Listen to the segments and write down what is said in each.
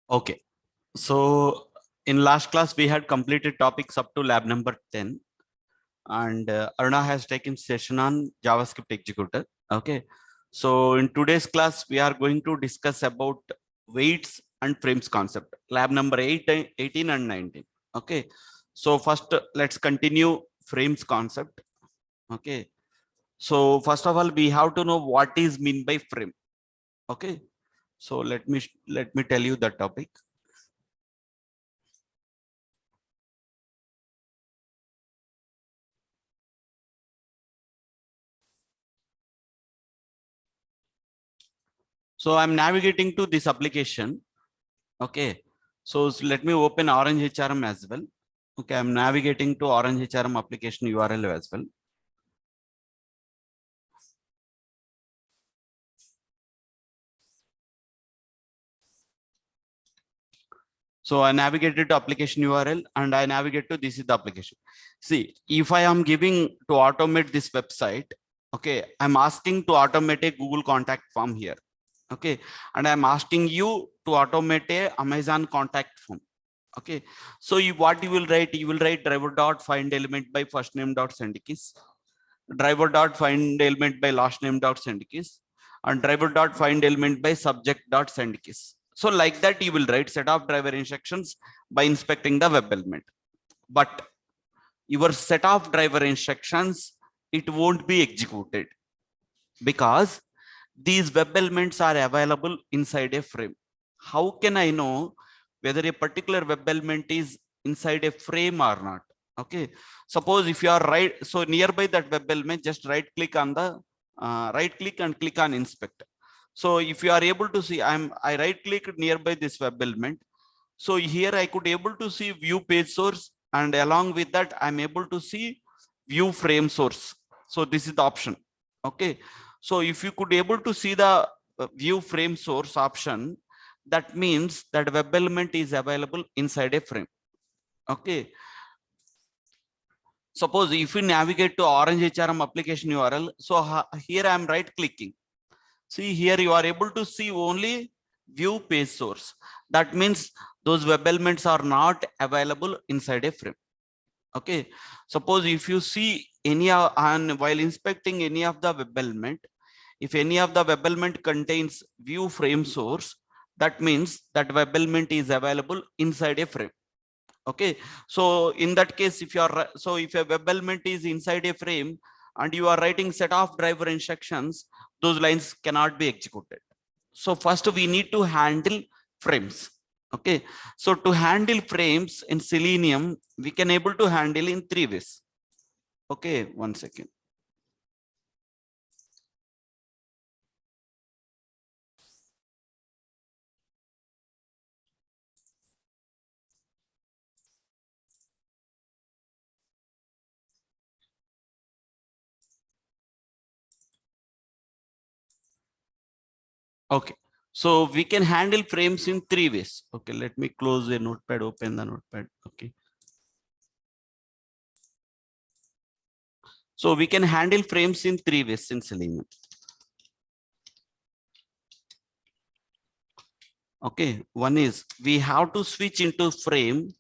Okay, so in last class we had completed topics up to lab number 10, and Aruna has taken session on JavaScript executor. Okay, so in today's class we are going to discuss about weights and frames concept, lab number 18 and 19. Okay, so first let's continue frames concept. Okay, so first of all we have to know what is mean by frame. Okay, so let me tell you the topic. So I'm navigating to this application. Okay, so let me open Orange HRM as well. Okay, I'm navigating to Orange HRM application URL as well. So I navigated to application URL and I navigate to this is the application. See, if I am giving to automate this website, okay, I'm asking to automate a Google contact form here. Okay, and I'm asking you to automate a Amazon contact form. Okay, so what you will write driver dot find element by first name dot send keys, driver dot find element by last name dot send keys, and driver dot find element by subject dot send keys. So like that you will write set of driver instructions by inspecting the web element. But your set of driver instructions, it won't be executed because these web elements are available inside a frame. How can I know whether a particular web element is inside a frame or not? Okay, suppose if you are right, so nearby that web element, just right click on the right click and click on inspect. So if you are able to see, I right click nearby this web element. So here I could able to see view page source, and along with that I'm able to see view frame source. So this is the option. Okay, so if you could able to see the view frame source option, that means that web element is available inside a frame. Okay, suppose if you navigate to Orange HRM application URL, so here I am right clicking. See here you are able to see only view page source. That means those web elements are not available inside a frame. Okay, suppose if you see any and while inspecting any of the web element, if any of the web element contains view frame source, that means that web element is available inside a frame. Okay, so in that case, if you are if a web element is inside a frame and you are writing set of driver instructions, those lines cannot be executed. So first we need to handle frames. Okay, so to handle frames in Selenium, we can able to handle in 3 ways. Okay, 1 second. Okay, so we can handle frames in 3 ways. Okay, let me close the notepad, open the notepad. Okay, so we can handle frames in 3 ways in Selenium. Okay, one is we have to switch into frame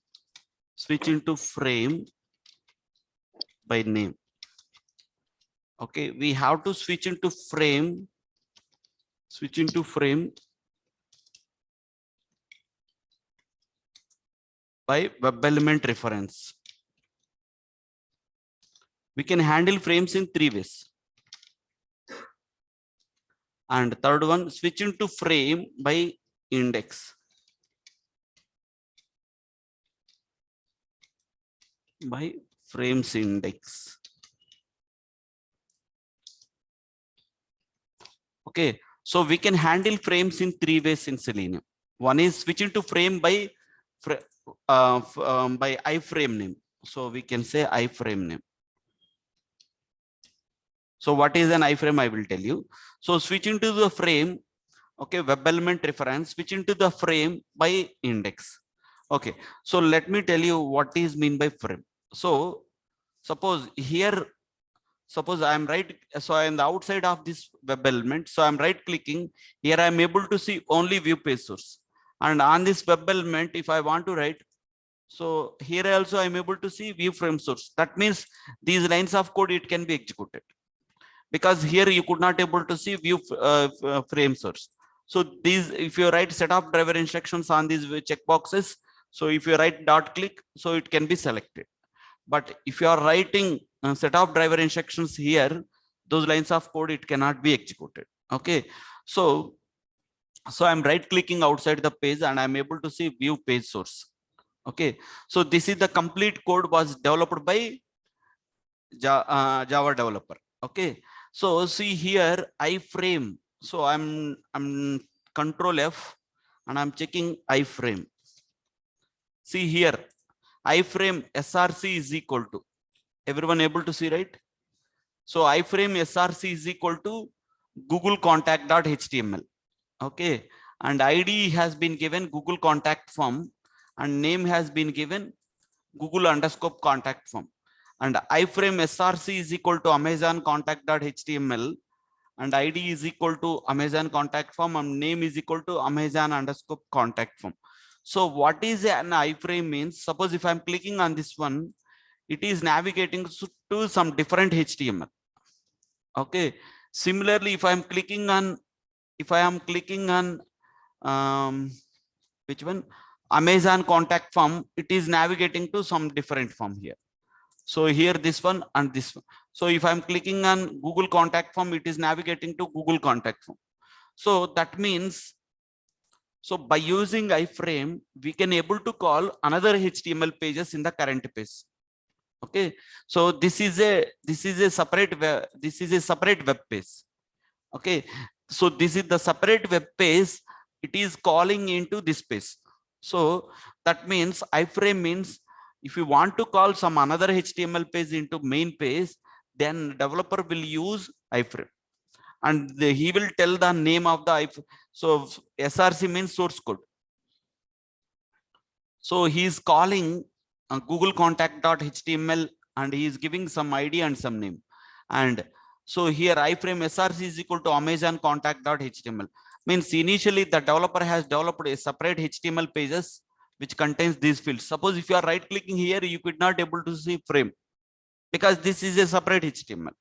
by name. Okay, we have to switch into frame by web element reference. We can handle frames in 3 ways. And third one, switch into frame by index. By frames index. Okay, so we can handle frames in 3 ways in Selenium. One is switch into frame by iframe name. So we can say iframe name. So what is an iframe? I will tell you. So switch into the frame. Okay, web element reference, switch into the frame by index. Okay, so let me tell you what is mean by frame. So suppose here, suppose I am right, so I am the outside of this web element, so I'm right clicking here, I'm able to see only view page source. And on this web element, if I want to write, so here also I'm able to see view frame source. That means these lines of code, it can be executed, because here you could not able to see view frame source. So these, if you write set of driver instructions on these checkboxes, so if you write dot click, so it can be selected. But if you are writing set of driver instructions here, those lines of code, it cannot be executed. Okay, so I'm right clicking outside the page and I'm able to see view page source. Okay, so this is the complete code was developed by Java developer. Okay, so see here iframe. So I'm control F and I'm checking iframe. See here, iframe src is equal to, everyone able to see, right? So iframe src is equal to Google contact.html. Okay, and ID has been given Google contact form and name has been given Google underscore contact form. And iframe src is equal to Amazon contact.html and ID is equal to Amazon contact form and name is equal to Amazon underscore contact form. So what is an iframe means? Suppose if I'm clicking on this one, it is navigating to some different HTML. Okay. Similarly, if I am clicking on which one, Amazon contact form, it is navigating to some different form here. So here this one and this one. So if I'm clicking on Google contact form, it is navigating to Google contact form. So that means, so by using iframe, we can able to call another HTML pages in the current page. Okay, so this is a separate web page. Okay, so this is the separate web page, it is calling into this page. So that means iframe means if you want to call some another HTML page into main page, then developer will use iframe and he will tell the name of the iframe. So src means source code. So he is calling Google contact.html and he is giving some ID and some name. And so here iframe src is equal to Amazon contact.html. Means initially the developer has developed a separate HTML pages which contains these fields. Suppose if you are right clicking here, you could not able to see frame because this is a separate HTML.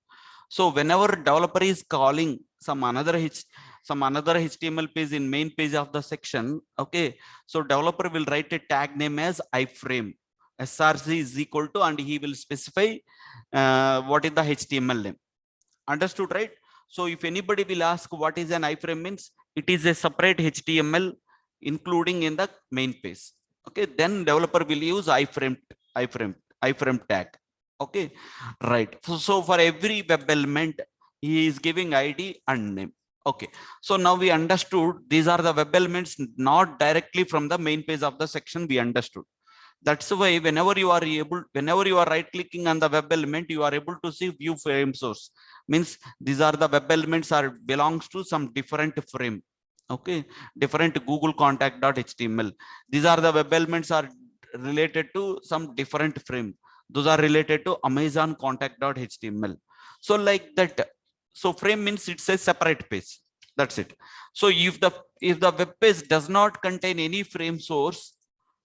So whenever developer is calling some another HTML page in main page of the section, okay, so developer will write a tag name as iframe src is equal to, and he will specify what is the HTML name. Understood, right? So if anybody will ask what is an iframe means, it is a separate HTML including in the main page. Okay, then developer will use iframe tag. Okay, right. So for every web element, he is giving ID and name. Okay, so now we understood these are the web elements, not directly from the main page of the section. We understood. That's why whenever you are right clicking on the web element, you are able to see view frame source. Means these are the web elements are belongs to some different frame. Okay, different Google contact.html. These are the web elements are related to some different frame. Those are related to Amazon contact.html. So like that. So frame means it's a separate page. That's it. So if the web page does not contain any frame source,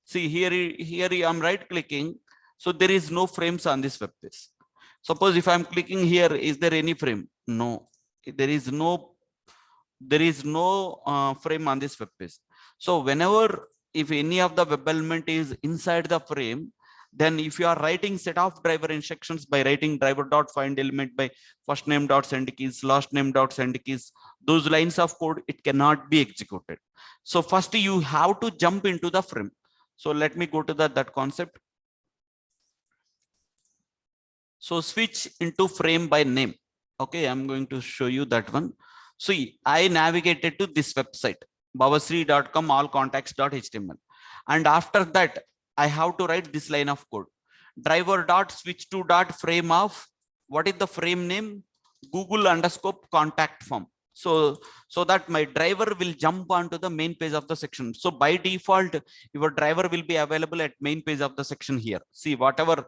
see here I'm right clicking. So there is no frames on this web page. Suppose if I'm clicking here, is there any frame? No, there is no frame on this web page. So whenever if any of the web element is inside the frame, then if you are writing set of driver instructions by writing driver.find element by first name dot send keys, last name dot send keys, those lines of code, it cannot be executed. So first you have to jump into the frame. So let me go to that concept. So switch into frame by name. Okay, I'm going to show you that one. See, I navigated to this website, bhavasri.com allcontacts.html. And after that, I have to write this line of code. Driver dot switch to dot frame of, what is the frame name? Google underscore contact form. So that my driver will jump onto the main page of the section. So by default, your driver will be available at main page of the section here. See, whatever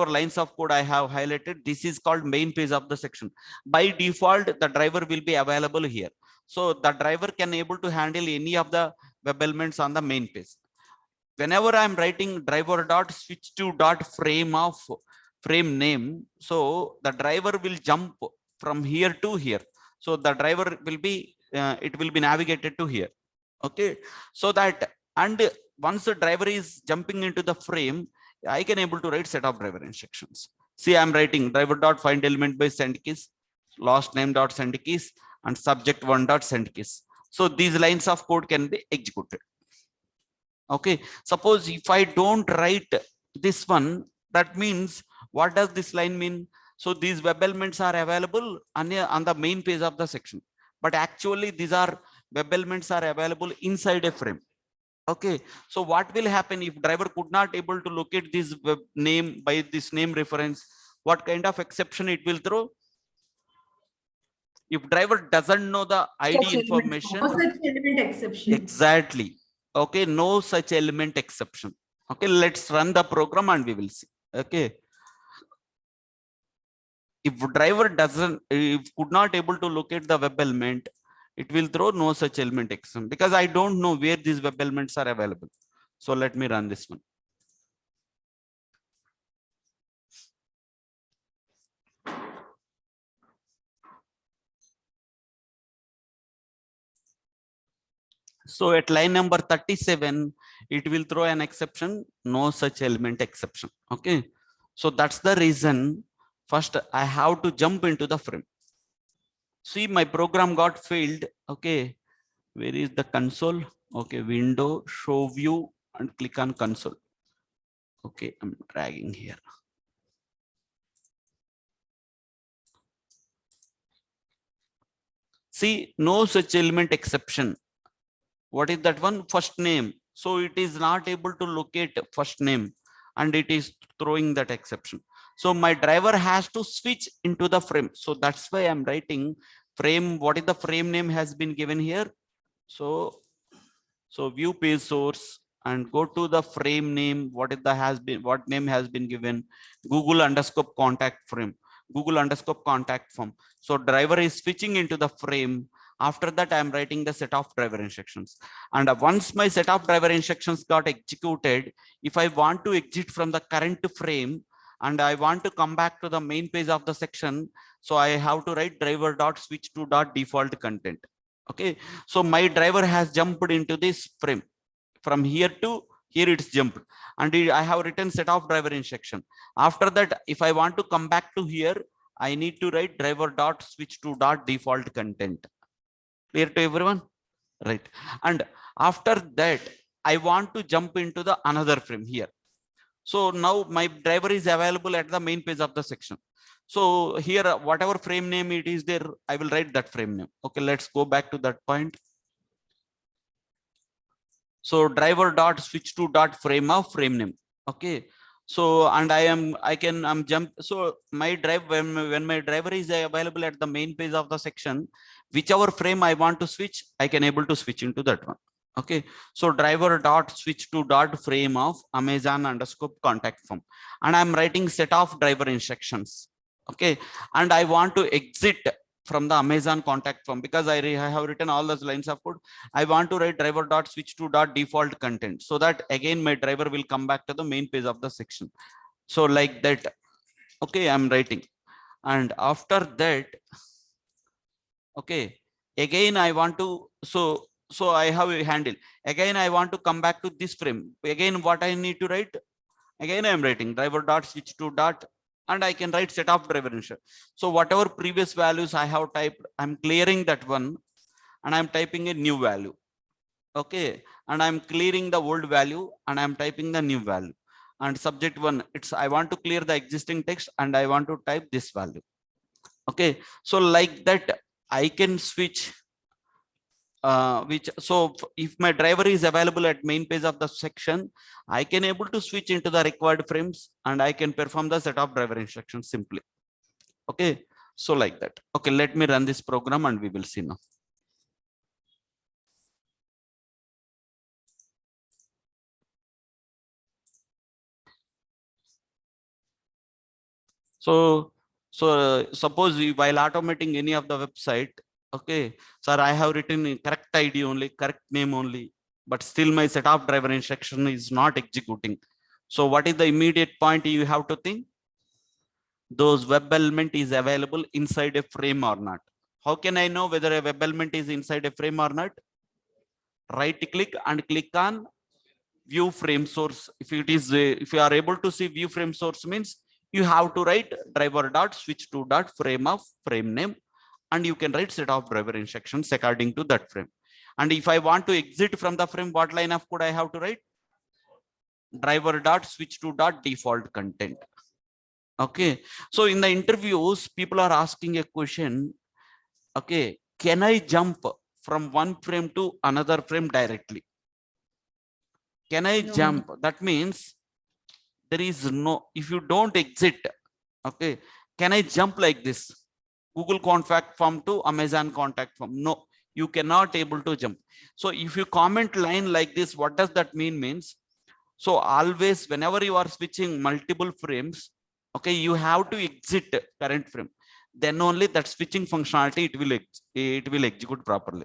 lines of code I have highlighted, this is called main page of the section. By default, the driver will be available here. So the driver can able to handle any of the web elements on the main page. Whenever I'm writing driver dot switch to dot frame of frame name, so the driver will jump from here to here. So the driver will be it will be navigated to here. Okay, so that, and once the driver is jumping into the frame, I can able to write set of driver instructions. See, I'm writing driver dot find element by send keys, last name dot send keys, and subject one dot send keys. So these lines of code can be executed. Okay, suppose if I don't write this one, that means what does this line mean? So these web elements are available on the main page of the section, but actually these are web elements are available inside a frame. Okay, so what will happen if driver could not able to locate this web name by this name reference? What kind of exception it will throw? If driver doesn't know the ID information, no such element exception. Exactly. Okay, no such element exception. Okay, let's run the program and we will see. Okay, if driver doesn't, if could not able to locate the web element, it will throw no such element exception, because I don't know where these web elements are available. So let me run this one. So at line number 37, it will throw an exception, no such element exception. Okay, so that's the reason first I have to jump into the frame. See, my program got failed. Okay, where is the console? Okay, window, show view, and click on console. Okay, I'm dragging here. See, no such element exception. What is that one? First name. So it is not able to locate first name, and it is throwing that exception. So my driver has to switch into the frame. So that's why I'm writing frame. What is the frame name has been given here? So view page source and go to the frame name. What is the what name has been given? Google underscore contact frame, Google underscore contact form. So driver is switching into the frame. After that, I'm writing the set of driver instructions. And once my set of driver instructions got executed, if I want to exit from the current frame and I want to come back to the main page of the section, so I have to write driver dot switch to dot default content. Okay, so my driver has jumped into this frame. From here to here it's jumped, and I have written set of driver instruction. After that, if I want to come back to here, I need to write driver dot switch to dot default content. Clear to everyone? Right. And after that, I want to jump into the another frame here. So now my driver is available at the main page of the section. So here, whatever frame name it is there, I will write that frame name. Okay, let's go back to that point. So driver dot switch to dot frame of frame name. Okay, so and I'm jump. So my drive, when my driver is available at the main page of the section, whichever frame I want to switch, I can able to switch into that one. Okay, so driver dot switch to dot frame of Amazon underscore contact form, and I'm writing set of driver instructions. Okay, and I want to exit from the Amazon contact form, because I have written all those lines of code. I want to write driver dot switch to dot default content, so that again my driver will come back to the main page of the section. So like that. Okay, I'm writing, and after that, okay, again I want to, so I have a handle. Again I want to come back to this frame. Again, what I need to write? Again I am writing driver dot switch to dot, and I can write set of driver instruction. So whatever previous values I have typed, I'm clearing that one, and I'm typing a new value. Okay, and I'm clearing the old value and I'm typing the new value. And subject one, it's I want to clear the existing text and I want to type this value. Okay, so like that I can switch so if my driver is available at main page of the section, I can able to switch into the required frames and I can perform the set of driver instructions simply. Okay, so like that. Okay, let me run this program and we will see now. So suppose while automating any of the website, okay, sir, I have written correct ID only, correct name only, but still my set of driver instruction is not executing. So what is the immediate point you have to think? Those web element is available inside a frame or not. How can I know whether a web element is inside a frame or not? Right click and click on view frame source. If it is, if you are able to see view frame source, means you have to write driver dot switch to dot frame of frame name, and you can write set of driver instructions according to that frame. And if I want to exit from the frame, what line of code I have to write? Driver dot switch to dot default content. Okay, so in the interviews, people are asking a question. Okay, can I jump from one frame to another frame directly? Can I jump? That means there is no, if you don't exit, okay, can I jump like this? Google contact form to Amazon contact form? No, you cannot able to jump. So if you comment line like this, what does that mean? Means, so always whenever you are switching multiple frames, okay, you have to exit current frame. Then only that switching functionality it will execute properly.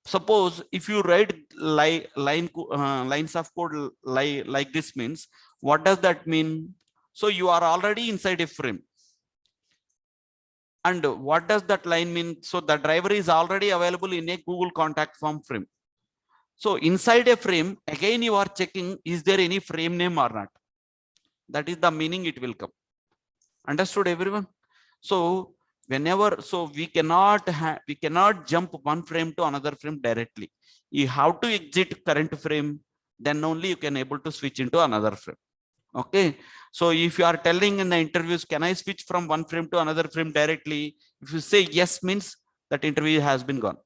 Suppose if you write lines of code like this, means what does that mean? So you are already inside a frame. And what does that line mean? So the driver is already available in a Google contact form frame. So inside a frame, again you are checking, is there any frame name or not? That is the meaning it will come. Understood everyone? So whenever, so we cannot jump one frame to another frame directly. You have to exit current frame, then only you can able to switch into another frame. Okay, so if you are telling in the interviews, can I switch from one frame to another frame directly? If you say yes, means that interview has been gone.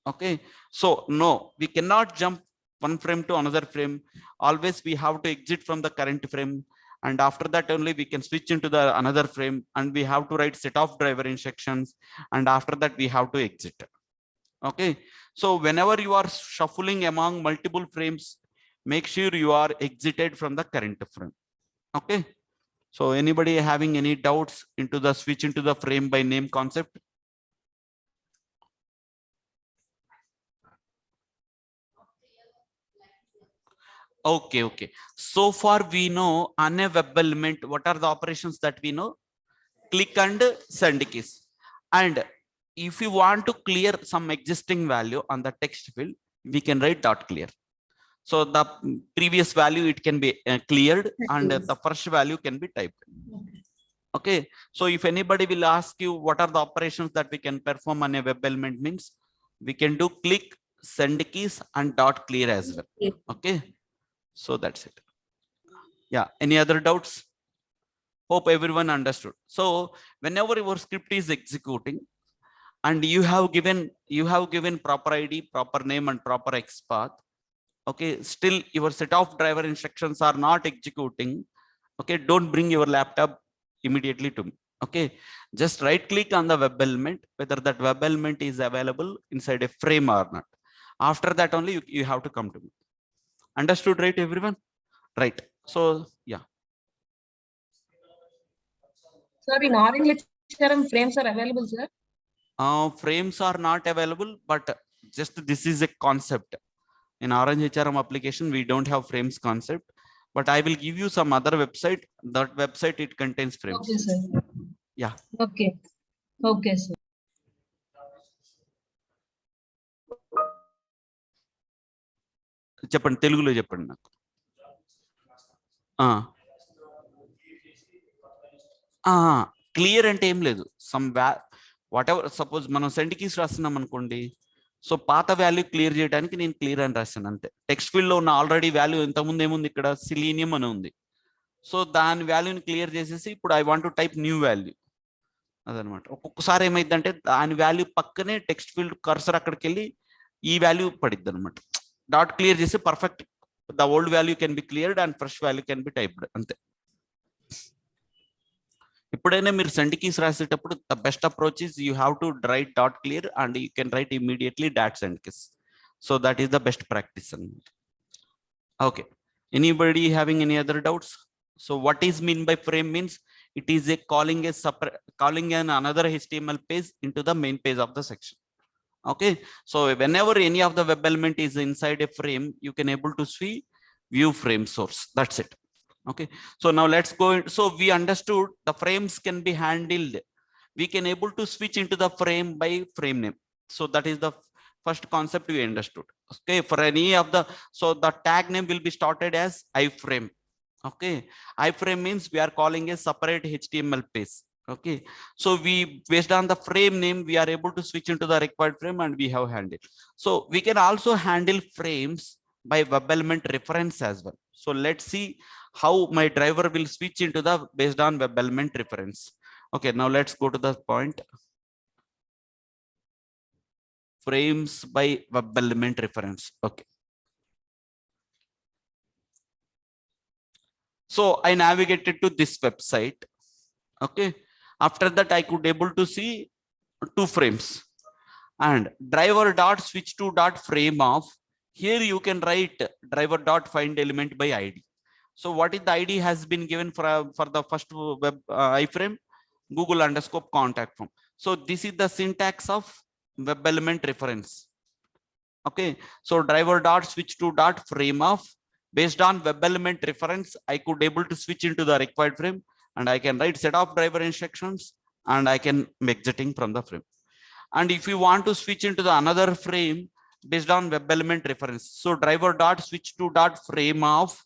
Okay, so no, we cannot jump one frame to another frame. Always we have to exit from the current frame, and after that only we can switch into the another frame, and we have to write set of driver instructions, and after that we have to exit. Okay, so whenever you are shuffling among multiple frames, make sure you are exited from the current frame. Okay, so anybody having any doubts into the switch into the frame by name concept? Okay, okay. So far we know on a web element, what are the operations that we know? Click and send keys. And if you want to clear some existing value on the text field, we can write dot clear. So the previous value, it can be cleared, and the first value can be typed. Okay, so if anybody will ask you what are the operations that we can perform on a web element, means we can do click, send keys, and dot clear as well. Okay, so that's it. Yeah, any other doubts? Hope everyone understood. So whenever your script is executing and you have given proper ID, proper name, and proper XPath, okay, still your set of driver instructions are not executing, okay, don't bring your laptop immediately to me. Okay, just right click on the web element, whether that web element is available inside a frame or not. After that only you have to come to me. Understood, right, everyone? Right. So yeah. Sir, in orange lecture, frames are available, sir? Frames are not available, but just this is a concept. In Orange HRM application, we don't have frames concept, but I will give you some other website. That website, it contains frames. Okay, sir. Yeah. Okay. Okay, sir. చెప్పండి, తెలుగులో చెప్పండి నాకు. Clear అంటే ఏం లేదు, some what ever, suppose మనం send keys రాస్తున్నాం అనుకోండి, సో పాత వాల్యూ క్లియర్ చేయడానికి నేను క్లియర్ అని రాశాను అంతే. టెక్స్ట్ ఫీల్డ్ లో ఉన్న ఆల్రెడీ వాల్యూ ఇంతకుముందు ఏముంది, ఇక్కడ సిలీనియం అని ఉంది, సో దాని వాల్యూని క్లియర్ చేసేసి ఇప్పుడు I want to type new value. అదనమాట. ఒక్కొక్కసారి ఏమైందంటే దాని వాల్యూ పక్కనే టెక్స్ట్ ఫీల్డ్ కర్సర్ అక్కడికి వెళ్ళి ఈ వాల్యూ పడిద్ది అనమాట. డాట్ క్లియర్ చేసి perfect the old value can be cleared and fresh value can be typed, అంతే. ఎప్పుడైనా మీరు సెండ్ కీస్ రాసేటప్పుడు the best approach is you have to write dot clear and you can write immediately dot send keys. So that is the best practice అన్నమాట. Okay, anybody having any other doubts? So what is mean by frame means it is a calling an another HTML page into the main page of the section. Okay, so whenever any of the web element is inside a frame, you can able to see view frame source. That's it. Okay, so now let's go. So we understood the frames can be handled. We can able to switch into the frame by frame name. So that is the first concept we understood. Okay, for any of the, so the tag name will be started as iframe. Okay, iframe means we are calling a separate HTML page. Okay, so we, based on the frame name, we are able to switch into the required frame and we have handled. So we can also handle frames by web element reference as well. So let's see how my driver will switch into the based on web element reference. Okay, now let's go to the point. Frames by web element reference. Okay. So I navigated to this website. Okay. After that, I could able to see two frames and driver dot switch to dot frame of. Here you can write driver dot find element by ID. So what is the ID has been given for the first web iframe? Google underscore contact form. So this is the syntax of web element reference. Okay, so driver dot switch to dot frame of, based on web element reference, I could able to switch into the required frame and I can write set of driver instructions and I can exiting from the frame. And if you want to switch into the another frame based on web element reference, so driver dot switch to dot frame of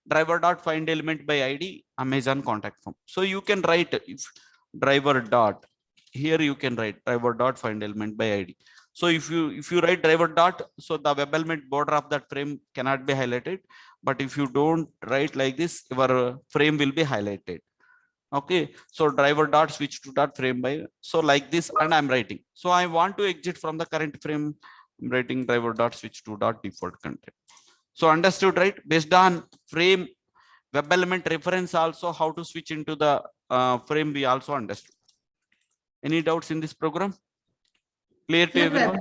driver dot find element by ID Amazon contact form. So you can write if driver dot, here you can write driver dot find element by ID. So if you write driver dot, so the web element border of that frame cannot be highlighted. But if you don't write like this, your frame will be highlighted. Okay, so driver dot switch to dot frame by, so like this, and I'm writing. So I want to exit from the current frame. I'm writing driver dot switch to dot default content. So understood, right? Based on frame web element reference, also how to switch into the frame, we also understood. Any doubts in this program? Clear to everyone?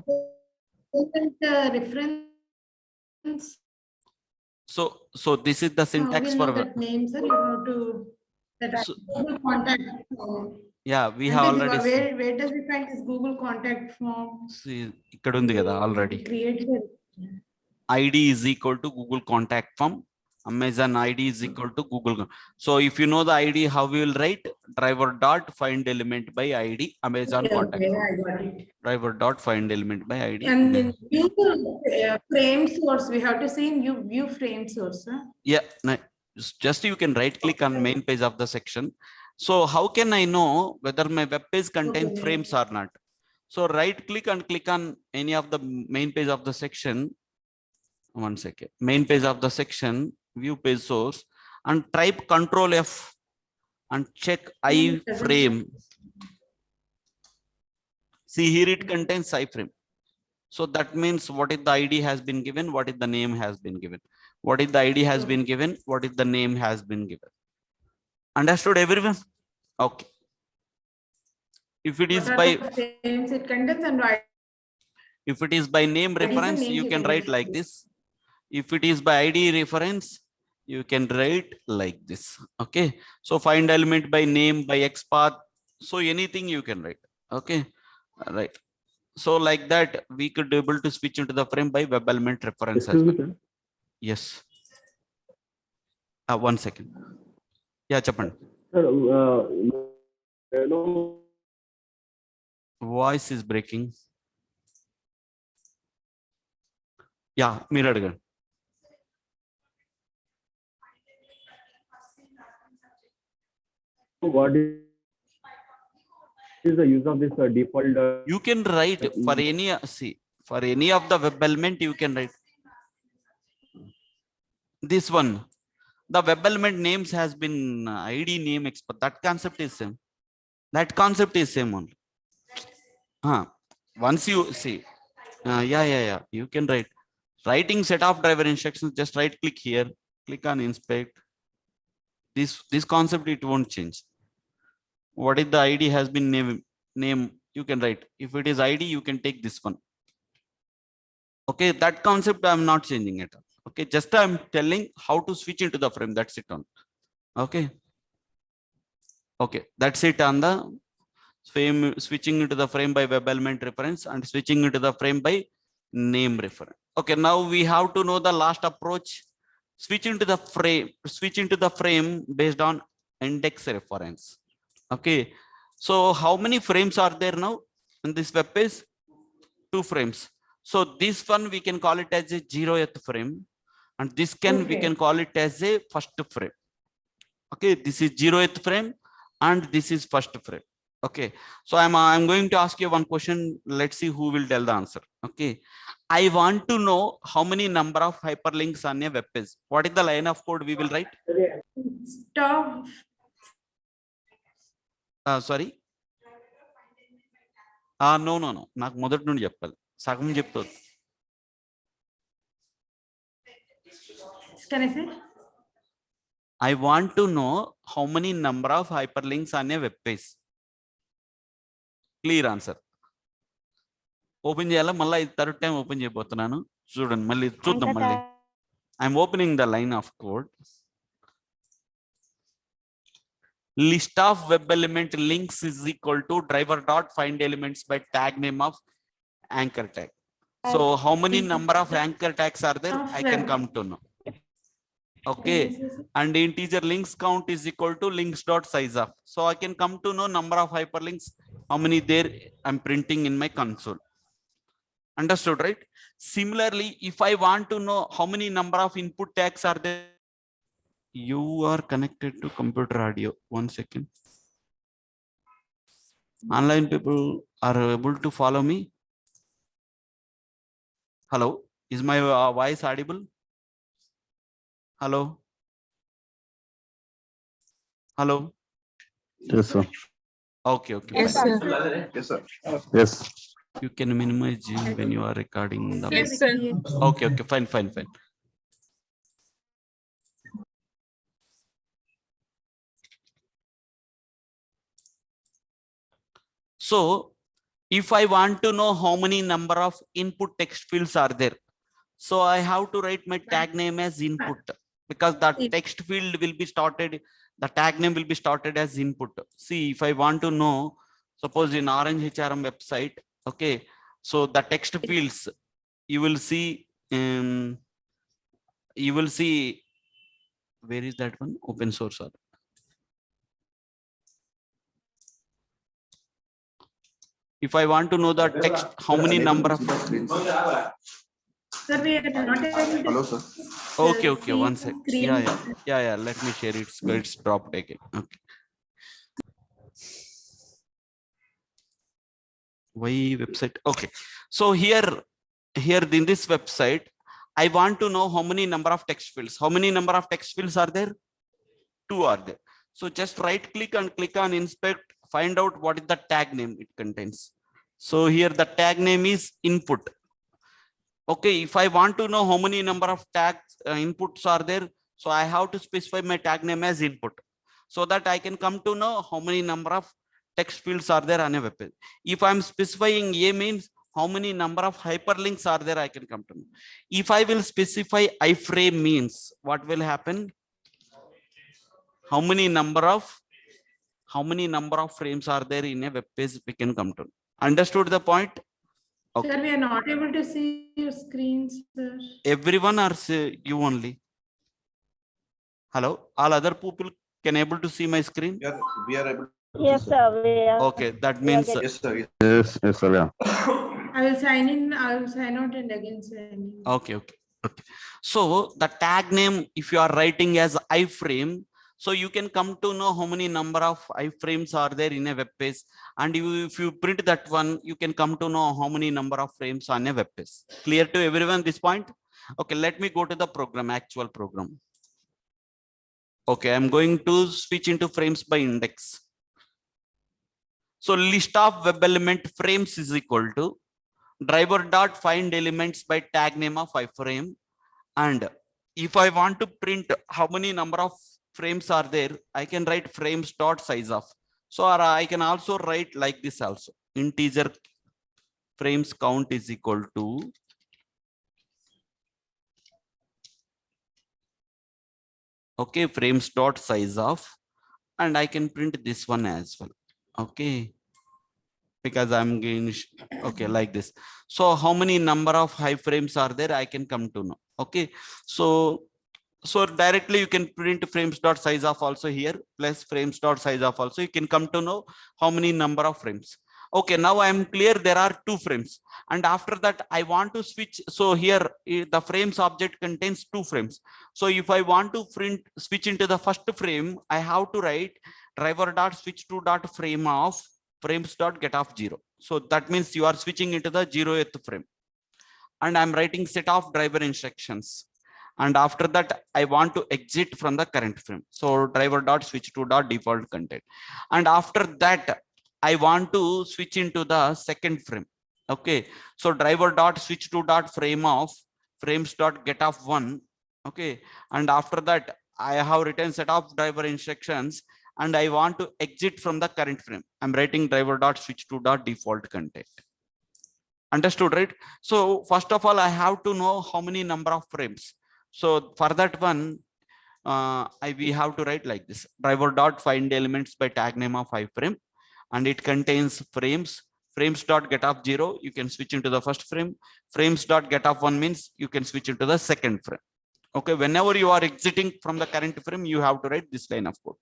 Reference. So this is the syntax for that name, sir. You have to that so, Google contact. yeah, we have already where does we find this Google contact form? see ikkada undi kada already. Create ID is equal to Google contact form. Amazon ID is equal to Google. So if you know the ID, how we will write driver dot find element by ID Amazon contact. Okay, I got it. Driver dot find element by ID. And then view frame source, we have to see in view frame source. Huh? Yeah, just you can right click on main page of the section. So how can I know whether my web page contains frames or not? So right click and click on any of the main page of the section. One second, main page of the section, view page source, and type Control F and check iframe. See here it contains iframe. So that means what is the ID has been given, what is the name has been given, what is the ID has been given, what is the name has been given. Understood everyone? Okay. If it is by frames it contains and if it is by name reference, you can write like this. If it is by ID reference, you can write like this. Okay, so find element by name, by XPath, so anything you can write. Okay, right. So like that, we could be able to switch into the frame by web element reference as well. Yes. One second. Yeah, Chapan. Voice is breaking. Yeah, mirror again. What is the use of this default? You can write for any, see, for any of the web element, you can write this one. The web element names has been ID name expert. That concept is same. That concept is same only. Once you see, yeah, you can write. Writing set of driver instructions, just right click here, click on inspect. This concept, it won't change. What if the ID has been name, you can write. If it is ID, you can take this one. Okay, that concept I'm not changing it. Okay, just I'm telling how to switch into the frame. That's it on. Okay, that's it on the. frame, switching into the frame by web element reference and switching into the frame by name reference. Okay, now we have to know the last approach. Switch into the frame based on index reference. Okay, so how many frames are there now in this web page? 2 frames. So this one we can call it as a 0th frame, and this we can call it as a first frame. Okay, this is 0th frame and this is first frame. Okay, so I'm going to ask you one question. Let's see who will tell the answer. Okay, I want to know how many number of hyperlinks on a web page. What is the line of code we will write? Stop. Sorry. No. నాకు మొదటి నుండి చెప్పాలి, సగం చెప్తాను. Can I say? I want to know how many number of hyperlinks on a web page. Clear answer. Open చేయాలా, మళ్ళీ third time open చేయబోతున్నాను. చూడండి, మళ్ళీ చూద్దాం. మళ్ళీ I'm opening the line of code. List of web element links is equal to driver dot find elements by tag name of anchor tag. So how many number of anchor tags are there? I can come to know. Okay, and integer links count is equal to links dot size of. So I can come to know number of hyperlinks, how many there I'm printing in my console. Understood, right? Similarly, if I want to know how many number of input tags are there, you are connected to computer audio. 1 second. Online people are able to follow me. Hello, is my voice audible? Hello. Hello. Yes, sir. Okay. Yes, sir. Yes, sir. Yes. You can minimize Zoom when you are recording the. Yes, sir. Okay, fine. So if I want to know how many number of input text fields are there, so I have to write my tag name as input, because the text field will be started, the tag name will be started as input. See, if I want to know, suppose in Orange HRM website, okay, so the text fields, you will see, where is that one? Open source. If I want to know the text, how many number of. Sir, we are not able to. Hello, sir. Okay, see 1 sec. screen. Yeah, let me share it. It's dropped again. Okay. Why website? Okay, so here in this website, I want to know how many number of text fields. How many number of text fields are there? 2 are there. So just right click and click on inspect, find out what is the tag name it contains. So here the tag name is input. Okay, if I want to know how many number of tags inputs are there, so I have to specify my tag name as input, so that I can come to know how many number of text fields are there on a web page. If I'm specifying A means how many number of hyperlinks are there, I can come to know. If I will specify iframe means what will happen? How many number of frames are there in a web page, we can come to. Understood the point? Okay. Sir, we are not able to see your screens, sir. Everyone or you only? Hello, all other people can able to see my screen? Yeah, we are able. Yes, sir. We are. Okay, that means Yes, sir. Yes, sir. Yeah. I will sign in, I will sign out and again sign in. okay. So the tag name, if you are writing as iframe, so you can come to know how many number of iframes are there in a web page, and if you print that one, you can come to know how many number of frames on a web page. Clear to everyone this point? Okay, let me go to the program, actual program. Okay, I'm going to switch into frames by index. So list of web element frames is equal to driver dot find elements by tag name of iframe. And if I want to print how many number of frames are there, I can write frames dot size of. So or I can also write like this also, integer frames count is equal to okay, frames dot size of, and I can print this one as well. Okay, because I'm getting, okay, like this. So how many number of iframes are there? I can come to know. Okay. So directly you can print frames dot size of also here plus frames dot size of also. You can come to know how many number of frames. Okay, now I am clear there are 2 frames. And after that, I want to switch. So here the frames object contains 2 frames. So if I want to switch into the first frame, I have to write driver dot switch to dot frame of frames dot get off 0. So that means you are switching into the 0th frame. And I'm writing set of driver instructions. And after that, I want to exit from the current frame. So driver dot switch to dot default content. And after that, I want to switch into the second frame. Okay. So driver dot switch to dot frame of frames dot get off 1. Okay. And after that, I have written set of driver instructions and I want to exit from the current frame. I'm writing driver dot switch to dot default content. Understood, right? So first of all, I have to know how many number of frames. So for that one, we have to write like this: driver dot find elements by tag name of iframe, and it contains frames. Frames dot get off 0, you can switch into the first frame. Frames dot get off 1 means you can switch into the second frame. Okay, whenever you are exiting from the current frame, you have to write this line of code.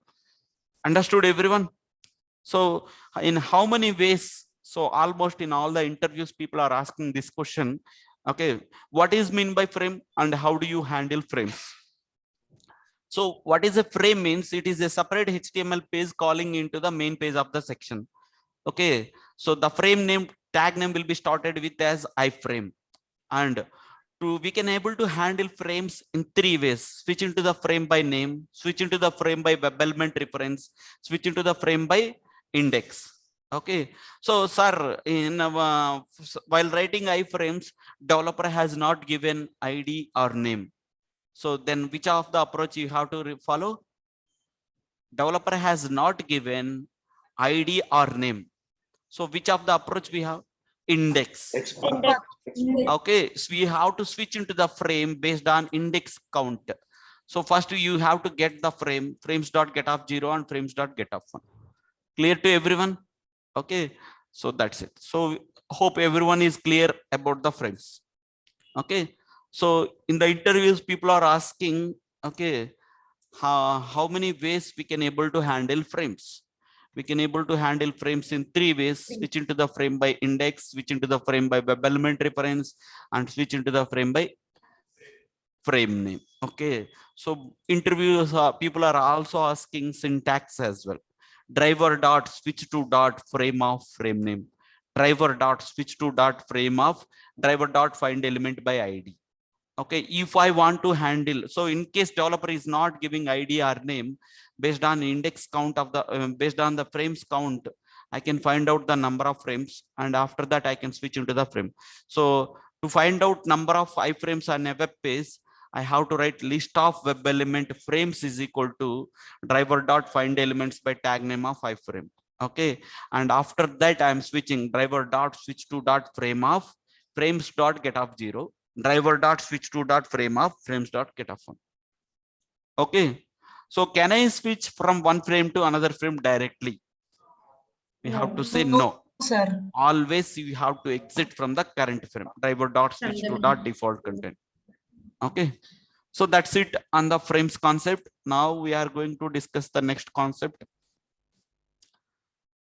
Understood, everyone? So in how many ways? So almost in all the interviews, people are asking this question. Okay, what is mean by frame and how do you handle frames? So what is a frame means? It is a separate HTML page calling into the main page of the section. Okay, so the frame name tag name will be started with as iframe, and we can able to handle frames in 3 ways: switch into the frame by name, switch into the frame by web element reference, switch into the frame by index. Okay, so sir, in while writing iframes, developer has not given ID or name. So then which of the approach you have to follow? Developer has not given ID or name. So which of the approach we have? Index. Okay, so we have to switch into the frame based on index count. So first you have to get the frames dot get off 0 and frames dot get off 1. Clear to everyone? Okay, so that's it. So hope everyone is clear about the frames. Okay, so in the interviews, people are asking, okay, how many ways we can able to handle frames? We can able to handle frames in 3 ways: switch into the frame by index, switch into the frame by web element reference, and switch into the frame by frame name. Okay, so interviews, people are also asking syntax as well. Driver dot switch to dot frame of frame name, driver dot switch to dot frame of driver dot find element by ID. Okay, if I want to handle, so in case developer is not giving ID or name, based on index count of the based on the frames count, I can find out the number of frames, and after that I can switch into the frame. So to find out number of iframes on a web page, I have to write list of web element frames is equal to driver dot find elements by tag name of iframe. Okay, and after that I am switching driver dot switch to dot frame of frames dot get off 0, driver dot switch to dot frame of frames dot get off 1. Okay, so can I switch from one frame to another frame directly? We have to say no. Sir. Always you have to exit from the current frame. Driver dot switch to dot default content. Okay, so that's it on the frames concept. Now we are going to discuss the next concept.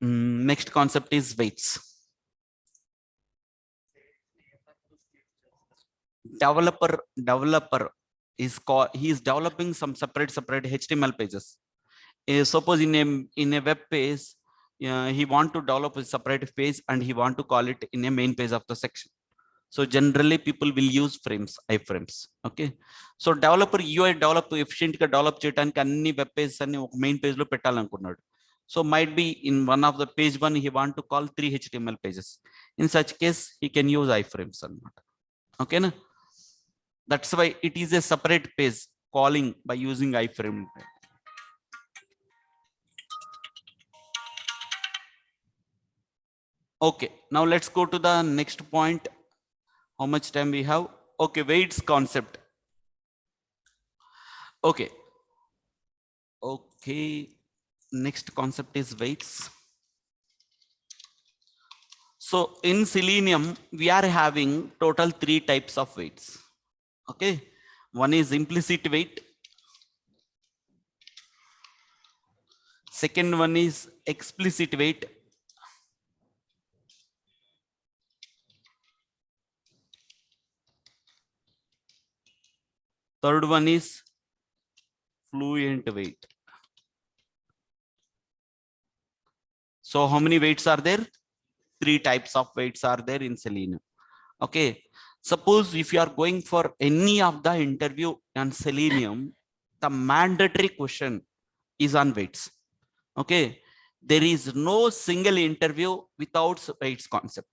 Next concept is weights. Developer is called, he is developing some separate HTML pages. Suppose in a web page, he want to develop a separate page and he want to call it in a main page of the section. So generally people will use frames, iframes. Okay, so developer UI develop efficient ga develop cheyadaniki anni web pages anni oka main page lo pettalanuntunnadu. So might be in one of the page 1 he want to call 3 HTML pages. In such case he can use iframes anamata. Okay na? That's why it is a separate page calling by using iframe. Okay, now let's go to the next point. How much time we have? Okay, weights concept. Okay. Okay, next concept is weights. So in Selenium, we are having total 3 types of weights. Okay. One is implicit weight. Second one is explicit weight. Third one is fluent weight. So how many weights are there? 3 types of weights are there in Selenium. Okay. Suppose if you are going for any of the interview on Selenium, the mandatory question is on weights. Okay. There is no single interview without weights concept.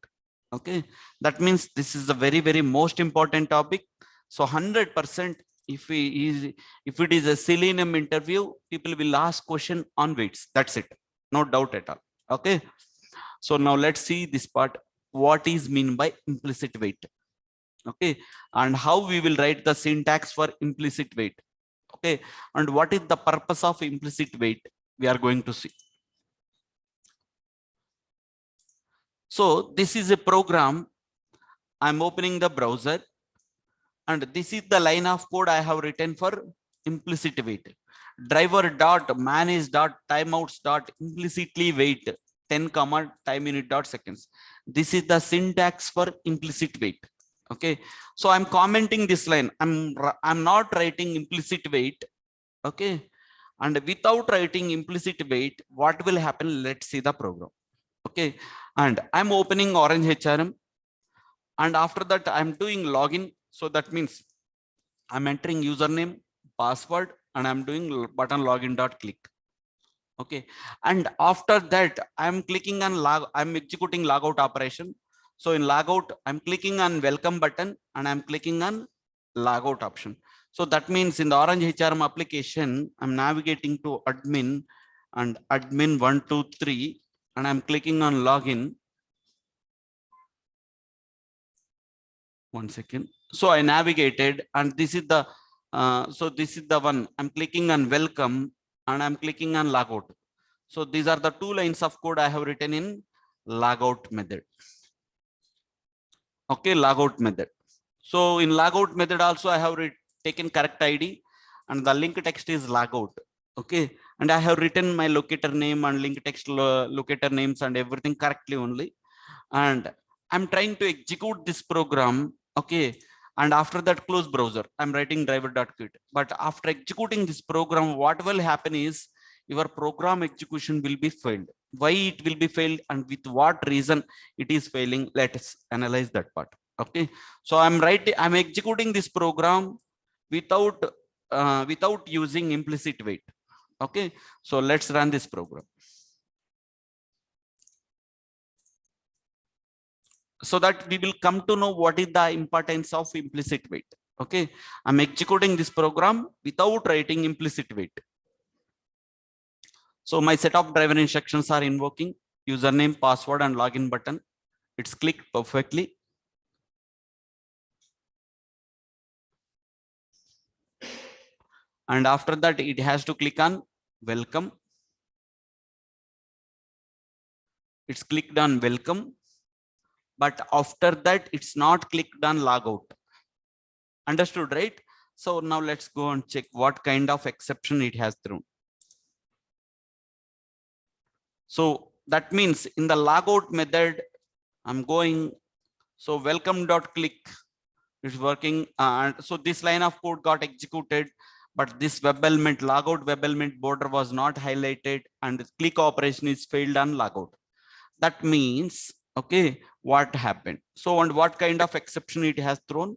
Okay. That means this is the very, very most important topic. So 100%, if it is a Selenium interview, people will ask question on weights. That's it. No doubt at all. Okay. So now let's see this part. What is mean by implicit weight? Okay. And how we will write the syntax for implicit weight. Okay. And what is the purpose of implicit weight? We are going to see. So this is a program. I'm opening the browser. And this is the line of code I have written for implicit weight. Driver dot manage dot timeouts dot implicitly weight 10 comma time unit dot seconds. This is the syntax for implicit weight. Okay. So I'm commenting this line. I'm not writing implicit weight. Okay. And without writing implicit weight, what will happen? Let's see the program. Okay. And I'm opening Orange HRM. And after that, I'm doing login. So that means I'm entering username, password, and I'm doing button login dot click. Okay. And after that, I'm clicking on I'm executing logout operation. So in logout, I'm clicking on welcome button and I'm clicking on logout option. So that means in the Orange HRM application, I'm navigating to admin and admin 1, 2, 3, and I'm clicking on login. One second. So I navigated and this is the one. I'm clicking on welcome and I'm clicking on logout. So these are the 2 lines of code I have written in logout method. Okay, logout method. So in logout method also I have taken correct ID and the link text is logout. Okay, and I have written my locator name and link text locator names and everything correctly only. And I'm trying to execute this program. Okay. And after that, close browser. I'm writing driver.quit. But after executing this program, what will happen is your program execution will be failed. Why it will be failed and with what reason it is failing? Let's analyze that part. Okay. So I'm executing this program without using implicit weight. Okay. So let's run this program. So that we will come to know what is the importance of implicit weight. Okay, I'm executing this program without writing implicit weight. So my set of driver instructions are invoking username, password, and login button. It's clicked perfectly. And after that, it has to click on welcome. It's clicked on welcome. But after that, it's not clicked on logout. Understood, right? So now let's go and check what kind of exception it has thrown. So that means in the logout method, I'm going, so welcome.click is working. And so this line of code got executed, but this web element, logout web element border was not highlighted and the click operation is failed on logout. That means, okay, what happened? So, and what kind of exception it has thrown?